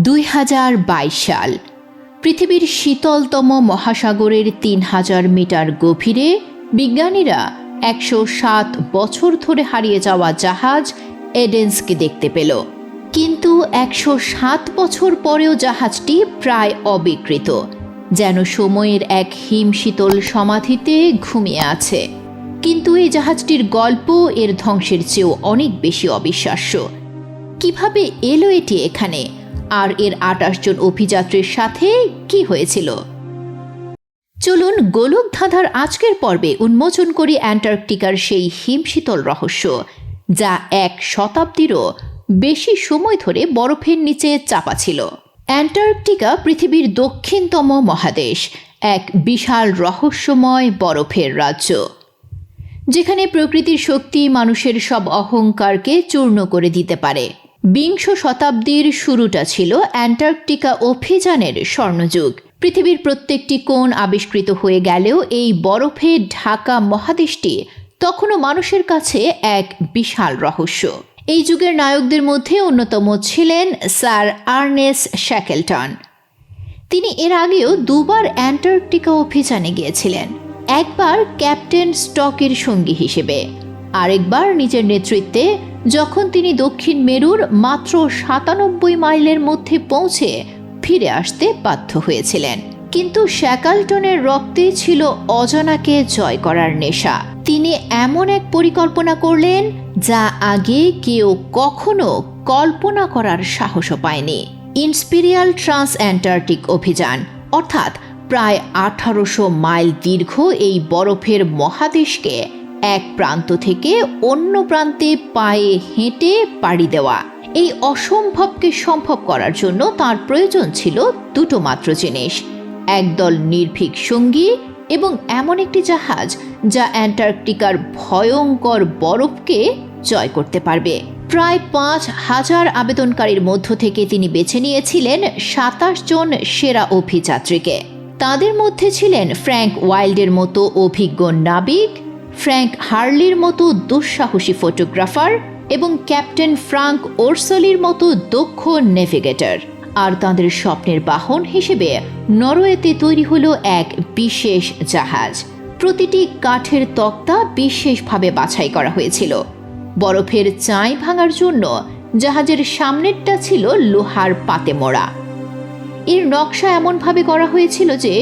2022 সাল। পৃথিবীর শীতলতম মহাসাগরের 3000 মিটার গভীরে বিজ্ঞানীরা 107 বছর ধরে হারিয়ে যাওয়া জাহাজ এডেন্সকে দেখতে পেল। কিন্তু 107 বছর পরেও জাহাজটি প্রায় অবিকৃত, যেন সময়ের এক হিমশীতল সমাধিতে ঘুমিয়ে আছে। কিন্তু এই জাহাজটির গল্প এর ধ্বংসের চেয়েও অনেক বেশি অবিশ্বাস্য। কিভাবে এলো এটি এখানে, আর এর 28 জন অভিযাত্রীর সাথে কি হয়েছিল? চলুন গোলকধাঁধার আজকের পর্বে উন্মোচন করি অ্যান্টার্কটিকার সেই হিমশীতল রহস্য, যা 1 শতাব্দীরও বেশি সময় ধরে বরফের নিচে চাপা ছিল। অ্যান্টার্কটিকা পৃথিবীর দক্ষিণতম মহাদেশ, এক বিশাল রহস্যময় বরফের রাজ্য, যেখানে প্রকৃতির শক্তি মানুষের সব অহংকারকে চূর্ণ করে দিতে পারে। 20 শতাব্দীর শুরুটা ছিল অ্যান্টার্কটিকা অভিযানের স্বর্ণযুগ। পৃথিবীর প্রত্যেকটি কোণ আবিষ্কৃত হয়ে গেলেও এই বরফে ঢাকা মহাদেশটি তখনও মানুষের কাছে এক বিশাল রহস্য। এই যুগের নায়কদের মধ্যে অন্যতম ছিলেন স্যার আর্নেস্ট শ্যাকেলটন। তিনি এর আগেও 2 বার অ্যান্টার্কটিকা অভিযানে গিয়েছিলেন, একবার ক্যাপ্টেন স্টকের সঙ্গী হিসেবে, আরেকবার নিজের নেতৃত্বে, যখন তিনি দক্ষিণ মেরুর মাত্র 97 মাইলের মধ্যে পৌঁছে ফিরে আসতে বাধ্য হয়েছিলেন। কিন্তু শ্যাকেলটনের রক্তে ছিল অজানাকে জয় করার নেশা। তিনি এমন এক পরিকল্পনা করলেন যা আগে কেউ কখনো কল্পনা করার সাহসও পায়নি। ইম্পেরিয়াল ট্রান্স অ্যান্টার্কটিক অভিযান, অর্থাৎ প্রায় 1800 মাইল দীর্ঘ এই বরফের মহাদেশকে এক প্রান্ত থেকে অন্য প্রান্তে পায়ে হেঁটে পাড়ি দেওয়া। এই অসম্ভবকে সম্ভব করার জন্য তার প্রয়োজন ছিল 2টো মাত্র জিনিস: একদল নির্ভীক সঙ্গী এবং এমন একটি জাহাজ যা অ্যান্টার্কটিকার ভয়ঙ্কর বরফকে জয় করতে পারবে। প্রায় 5000 আবেদনকারীর মধ্য থেকে তিনি বেছে নিয়েছিলেন 27 জন সেরা অভিযাত্রীকে। তাদের মধ্যে ছিলেন ফ্র্যাঙ্ক ওয়াইল্ডের মতো অভিজ্ঞ নাবিক, ফ্র্যাঙ্ক হার্লির মতো দুঃসাহসী ফটোগ্রাফার এবং ক্যাপ্টেন ফ্রাঙ্ক ওরসলির মতো দক্ষ নেভিগেটর। আর তাদের স্বপ্নের বাহন হিসেবে নরওয়েতে তৈরি হলো এক বিশেষ জাহাজ। প্রতিটি কাঠের তক্তা বিশেষভাবে বাছাই করা হয়েছিল। বরফের চাই ভাঙার জন্য জাহাজের সামনেরটা ছিল লোহার পাতে মোড়া। এর নকশা এমনভাবে করা হয়েছিল যে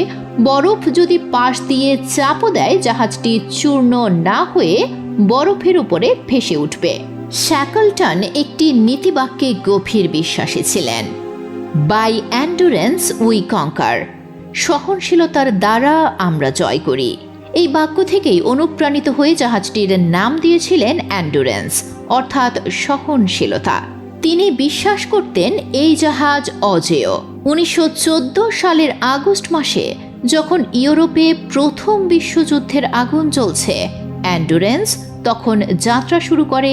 বরফ যদি পাশ দিয়ে চাপও দেয়, জাহাজটি চূর্ণ না হয়ে বরফের উপরে ভেসে উঠবে। শ্যাকেলটন একটি নীতিবাক্যে গভীর বিশ্বাসী ছিলেন: বাই এন্ডুরেন্স উই কঙ্কার, সহনশীলতার দ্বারা আমরা জয় করি। এই বাক্য থেকেই অনুপ্রাণিত হয়ে জাহাজটির নাম দিয়েছিলেন এন্ডুরেন্স, অর্থাৎ সহনশীলতা। তিনি বিশ্বাস করতেন এই জাহাজ অজেয়। 1914 সালের আগস্ট মাসে, যখন ইউরোপে প্রথম বিশ্বযুদ্ধের আগুন জ্বলছে, এন্ডুরেন্স তখন যাত্রা শুরু করে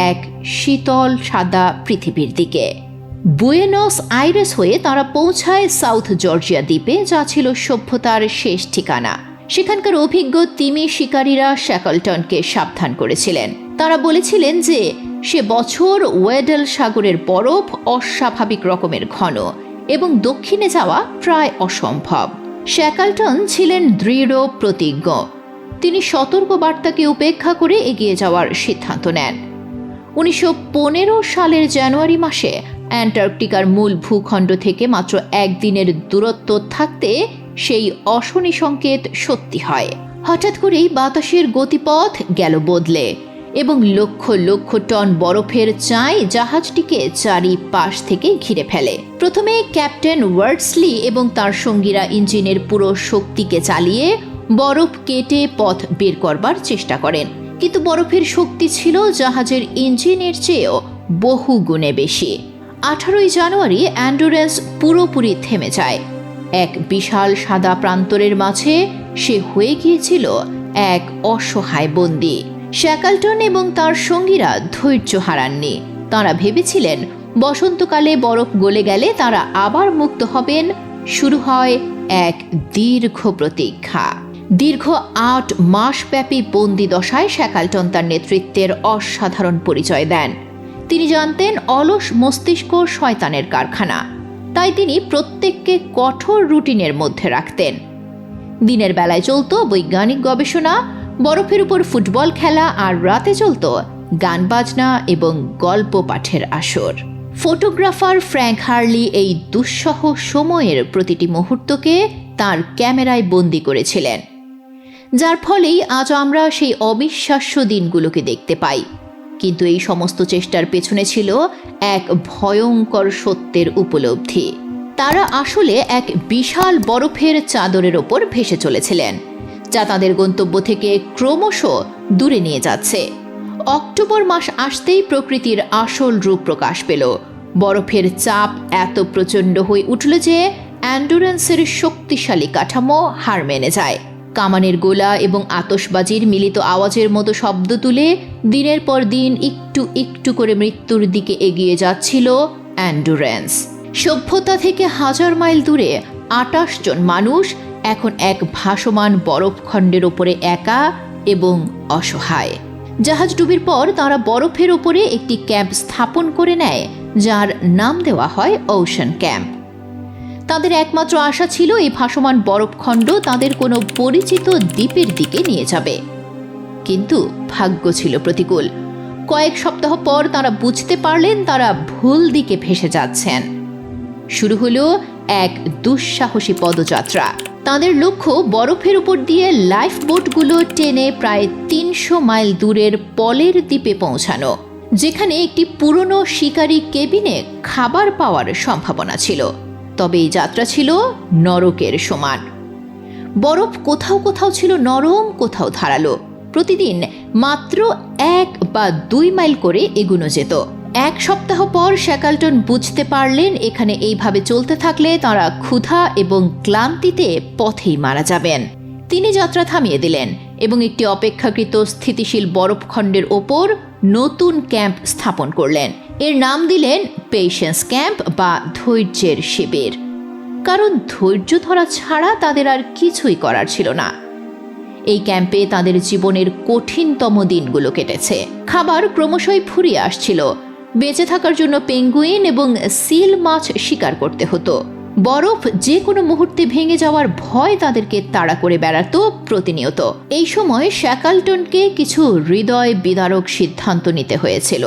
এক শীতল সাদা পৃথিবীর দিকে। বুয়েনোস আইরেস হয়ে তারা পৌঁছায় সাউথ জর্জিয়া দ্বীপে, যা ছিল সভ্যতার শেষ ঠিকানা। সেখানকার অভিজ্ঞ তিমি শিকারীরা শ্যাকেলটনকে সাবধান করেছিলেন। তারা বলেছিলেন যে সে বছর ওয়েডেল সাগরের বরফ অস্বাভাবিক রকমের ঘন এবং দক্ষিণে যাওয়া প্রায় অসম্ভব। শ্যাকেলটন ছিলেন দৃঢ় প্রতিজ্ঞ। তিনি সতর্ক বার্তাকে উপেক্ষা করে এগিয়ে যাওয়ার সিদ্ধান্ত নেন। 1915 সালের জানুয়ারি মাসে অ্যান্টার্কটিকার মূল ভূখণ্ড থেকে মাত্র 1 দিনের দূরত্ব থাকতে সেই অশনি সংকেত সত্যি হয়। হঠাৎ করেই বাতাসের গতিপথ গেল বদলে এবং লক্ষ লক্ষ টন বরফের চাই জাহাজটিকে চারিপাশ থেকে ঘিরে ফেলে। প্রথমে ক্যাপ্টেন ওয়ার্ডসলি এবং তার সঙ্গীরা ইঞ্জিনের পুরো শক্তিকে চালিয়ে বরফ কেটে পথ বের করবার চেষ্টা করেন, কিন্তু বরফের শক্তি ছিল জাহাজের ইঞ্জিনের চেয়েও বহু গুণে বেশি। 18 জানুয়ারি এন্ডুরেন্স পুরোপুরি থেমে যায়। এক বিশাল সাদা প্রান্তরের মাঝে সে হয়ে গিয়েছিল এক অসহায় বন্দী। শ্যাকেলটন এবং তার সঙ্গীরা ধৈর্য হারাননি। তারা ভেবেছিলেন বসন্তকালে বরফ গলে গেলে তারা আবার মুক্ত হবেন। শুরু হয় এক দীর্ঘ প্রতীক্ষা। দীর্ঘ 8 মাসব্যাপী বন্দি দশায় শ্যাকেলটন তার নেতৃত্বের অসাধারণ পরিচয় দেন। তিনি জানতেন অলস মস্তিষ্ক শয়তানের কারখানা, তাই তিনি প্রত্যেককে কঠোর রুটিনের মধ্যে রাখতেন। দিনের বেলায় চলত বৈজ্ঞানিক গবেষণা, বরফের উপর ফুটবল খেলা, আর রাতে চলত গান বাজনা এবং গল্প পাঠের আসর। ফটোগ্রাফার ফ্র্যাঙ্ক হার্লি এই দুঃসহ সময়ের প্রতিটি মুহূর্তকে তার ক্যামেরায় বন্দি করেছিলেন, যার ফলেই আজ আমরা সেই অবিশ্বাস্য দিনগুলোকে দেখতে পাই। কিন্তু এই সমস্ত চেষ্টার পেছনে ছিল এক ভয়ঙ্কর সত্যের উপলব্ধি। তারা আসলে এক বিশাল বরফের চাদরের ওপর ভেসে চলেছিলেন, যা তাদের গন্তব্য থেকে ক্রমশ দূরে নিয়ে যাচ্ছে। অক্টোবর মাস আসতেই প্রকৃতির আসল রূপ প্রকাশ পেল। বরফের চাপ এত প্রচণ্ড হয়ে উঠল যে অ্যান্ডুরেন্সের শক্তিশালী কাঠামো হার মেনে যায়। কামানের গোলা এবং আতশবাজির মিলিত আওয়াজের মতো শব্দ তুলে দিনের পর দিন একটু একটু করে মৃত্যুর দিকে এগিয়ে যাচ্ছিল অ্যান্ডুরেন্স। সভ্যতা থেকে 1000 মাইল দূরে 28 জন মানুষ এখন এক ভাসমান বরফখণ্ডের ওপরে একা এবং অসহায়। জাহাজ ডুবির পর তারা বরফের ওপরে একটি ক্যাম্প স্থাপন করে নেয়, যার নাম দেওয়া হয় ওশান ক্যাম্প। তাদের একমাত্র আশা ছিল এই ভাসমান বরফখণ্ড তাদের কোনো পরিচিত দ্বীপের দিকে নিয়ে যাবে। কিন্তু ভাগ্য ছিল প্রতিকূল। কয়েক সপ্তাহ পর তারা বুঝতে পারলেন তারা ভুল দিকে ভেসে যাচ্ছেন। শুরু হলো এক দুঃসাহসী পদযাত্রা। তাদের লক্ষ্য বরফের উপর দিয়ে লাইফ বোটগুলো টেনে প্রায় 300 মাইল দূরের পলের দ্বীপে পৌঁছানো, যেখানে একটি পুরনো শিকারি কেবিনে খাবার পাওয়ার সম্ভাবনা ছিল। তবে এই যাত্রা ছিল নরকের সমান। বরফ কোথাও কোথাও ছিল নরম, কোথাও ধারালো। প্রতিদিন মাত্র 1 বা 2 মাইল করে এগুনো যেত। 1 সপ্তাহ পর শ্যাকলটন বুঝতে পারলেন এখানে এইভাবে চলতে থাকলে তাঁরা ক্ষুধা এবং ক্লান্তিতে পথেই মারা যাবেন। তিনি যাত্রা থামিয়ে দিলেন এবং একটি অপেক্ষাকৃত স্থিতিশীল বরফখণ্ডের ওপর নতুন ক্যাম্প স্থাপন করলেন। এর নাম দিলেন পেশেন্স ক্যাম্প বা ধৈর্যের শিবির, কারণ ধৈর্য ধরা ছাড়া তাদের আর কিছুই করার ছিল না। এই ক্যাম্পে তাদের জীবনের কঠিনতম দিনগুলো কেটেছে। খাবার ক্রমশই ফুরিয়ে আসছিল। বেঁচে থাকার জন্য পেঙ্গুইন এবং সিল মাছ শিকার করতে হতো। বরফ যে কোনো মুহূর্তে ভেঙে যাওয়ার ভয় তাদেরকে তাড়া করে বেড়াতো প্রতিনিয়ত। এই সময় শ্যাকলটনকে কিছু হৃদয় বিদারক সিদ্ধান্ত নিতে হয়েছিল।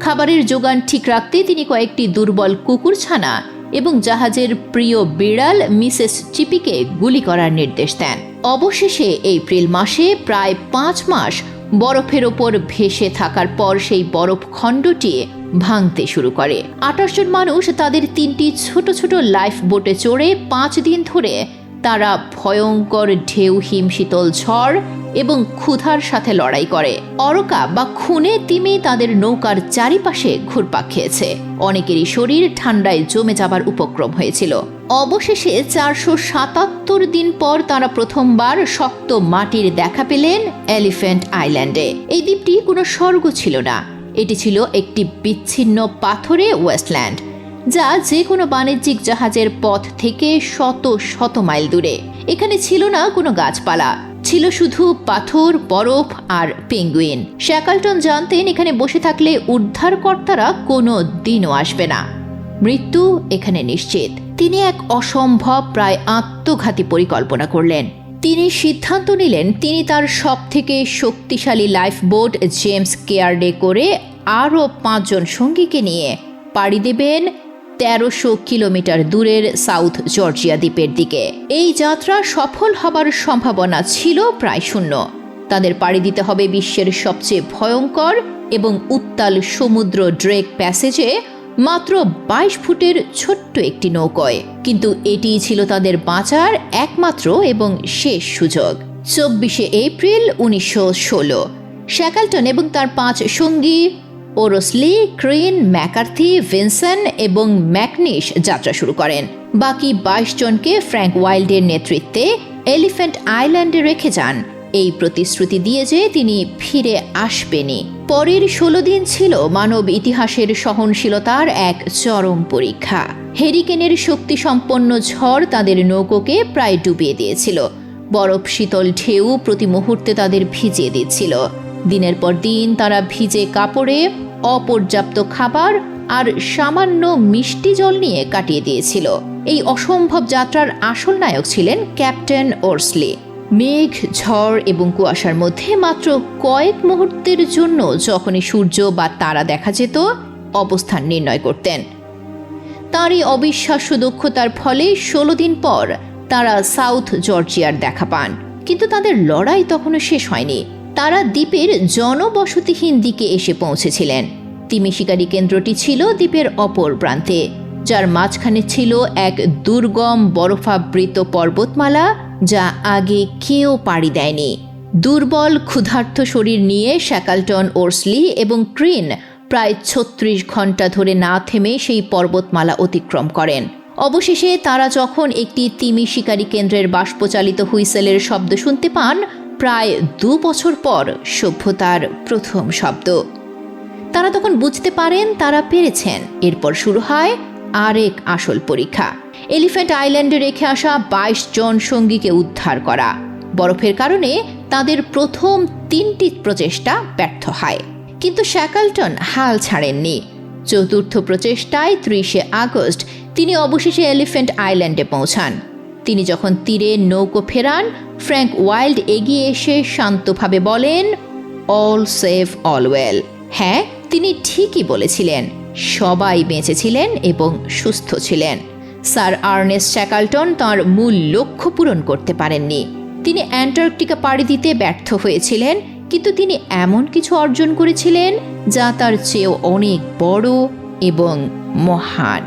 খাবারের যোগান ঠিক রাখতে তিনি কয়েকটি দুর্বল কুকুরছানা এবং জাহাজের প্রিয় বিড়াল মিসেস চিপিকে গুলি করার নির্দেশ দেন। অবশেষে এপ্রিল মাসে প্রায় 5 মাস বরফের ওপর ভেসে থাকার পর সেই বরফখণ্ডটি ভাঙতে শুরু করে। 28 জন মানুষ তাদের 3টি ছোট ছোট লাইফ বোটে চড়ে 5 দিন ধরে তারা ভয়ঙ্কর ঢেউ, হিমশীতল ঝড় এবং ক্ষুধার সাথে লড়াই করে। অরকা বা খুনে তিমি তাদের নৌকার চারিপাশে ঘুরপাক খেয়েছে। অনেকেরই শরীর ঠান্ডায় জমে যাবার উপক্রম হয়েছিল। অবশেষে 477 দিন পর তারা প্রথমবার শক্ত মাটির দেখা পেলেন এলিফ্যান্ট আইল্যান্ডে। এই দ্বীপটি কোনো স্বর্গ ছিল না, এটি ছিল একটি বিচ্ছিন্ন পাথরে ওয়েস্টল্যান্ড, যা যে কোনো বাণিজ্যিক জাহাজের পথ থেকে শত শত মাইল দূরে। এখানে ছিল না কোনো গাছপালা, ছিল শুধু পাথর, বরফ আর পেঙ্গুইন। শ্যাকলটন জানতেন এখানে বসে থাকলে উদ্ধারকর্তারা কোনো দিনও আসবে না। মৃত্যু এখানে নিশ্চিত। তিনি এক অসম্ভব, প্রায় আত্মঘাতী পরিকল্পনা করলেন। তিনি সিদ্ধান্ত নিলেন তিনি তার সবথেকে শক্তিশালী লাইফ বোট জেমস কেয়ারডে করে আরও 5 জন সঙ্গীকে নিয়ে পাড়ি দেবেন 1300 কিলোমিটার দূরের সাউথ জর্জিয়া দ্বীপের দিকে। এই যাত্রা সফল হবার সম্ভাবনা ছিল প্রায় শূন্য। তাদের পাড়ি দিতে হবে বিশ্বের সবচেয়ে ভয়ঙ্কর এবং উত্তাল সমুদ্র ড্রেক প্যাসেজে মাত্র 22 ফুটের ছোট্ট একটি নৌকায়। কিন্তু এটিই ছিল তাদের বাঁচার একমাত্র এবং শেষ সুযোগ। 24শে এপ্রিল 1916 শ্যাকলটন এবং তার 5 সঙ্গী ওরসলি, ক্রিন, ম্যাকার্থি, ভিনসেন এবং ম্যাকনিশ যাত্রা শুরু করেন। বাকি 22 জনকে ফ্র্যাঙ্ক ওয়াইল্ডের নেতৃত্বে এলিফ্যান্ট আইল্যান্ডে রেখে যান, এই প্রতিশ্রুতি দিয়ে যে তিনি ফিরে আসবেনই। পরের 16 দিন ছিল মানব ইতিহাসের সহনশীলতার এক চরম পরীক্ষা। হেরিকেনের শক্তিসম্পন্ন ঝড় তাদের নৌকোকে প্রায় ডুবিয়ে দিয়েছিল। বরফ শীতল ঢেউ প্রতি মুহূর্তে তাদের ভিজিয়ে দিচ্ছিল। দিনের পর দিন তারা ভিজে কাপড়ে, অপর্যাপ্ত খাবার আর সামান্য মিষ্টি জল নিয়ে কাটিয়ে দিয়েছিল। এই অসম্ভব যাত্রার আসল নায়ক ছিলেন ক্যাপ্টেন ওর্সলি। মেঘ, ঝড় এবং কুয়াশার মধ্যে মাত্র কয়েক মুহূর্তের জন্য যখনই সূর্য বা তারা দেখা যেত, অবস্থান নির্ণয় করতেন। তার এই অবিশ্বাস্য দক্ষতার ফলে 16 দিন পর তারা সাউথ জর্জিয়ার দেখা পান। কিন্তু তাদের লড়াই তখনও শেষ হয়নি। তারা দ্বীপের জনবসতিহীন দিকে এসে পৌঁছেছিলেন। তিমি শিকারী কেন্দ্রটি ছিল দ্বীপের অপর প্রান্তে, যার মাঝখানে ছিল এক দুর্গম বরফাবৃত পর্বতমালা যা আগে কেউ পাড়ি দেয়নি। দুর্বল ক্ষুধার্ত শরীর নিয়ে শ্যাকলটন, ওর্সলি এবং ক্রিন প্রায় 36 ঘন্টা ধরে না থেমে সেই পর্বতমালা অতিক্রম করেন। অবশেষে তারা যখন একটি তিমি শিকারী কেন্দ্রের বাষ্পচালিত হুইসেলের শব্দ শুনতে পান, প্রায় 2 বছর পর সভ্যতার প্রথম শব্দ, তারা তখন বুঝতে পারেন তারা পেরেছেন। এরপর শুরু হয় আরেক আসল পরীক্ষা, এলিফ্যান্ট আইল্যান্ডে রেখে আসা 22 জন সঙ্গীকে উদ্ধার করা। বরফের কারণে তাদের প্রথম 3টি প্রচেষ্টা ব্যর্থ হয়, কিন্তু শ্যাকলটন হাল ছাড়েননি। চতুর্থ প্রচেষ্টায় 30শে আগস্ট তিনি অবশেষে এলিফ্যান্ট আইল্যান্ডে পৌঁছান। তিনি যখন তীরে নৌকো ফেরান, ফ্র্যাঙ্ক ওয়াইল্ড এগিয়ে এসে শান্তভাবে বলেন, অল সেফ অল ওয়েল। হ্যাঁ, তিনি ঠিকই বলেছিলেন, সবাই বেঁচেছিলেন এবং সুস্থ ছিলেন। স্যার আর্নেস্ট শ্যাকলটন তাঁর মূল লক্ষ্য পূরণ করতে পারেননি। তিনি অ্যান্টার্কটিকা পাড়ি দিতে ব্যর্থ হয়েছিলেন, কিন্তু তিনি এমন কিছু অর্জন করেছিলেন যা তার চেয়েও অনেক বড় এবং মহান।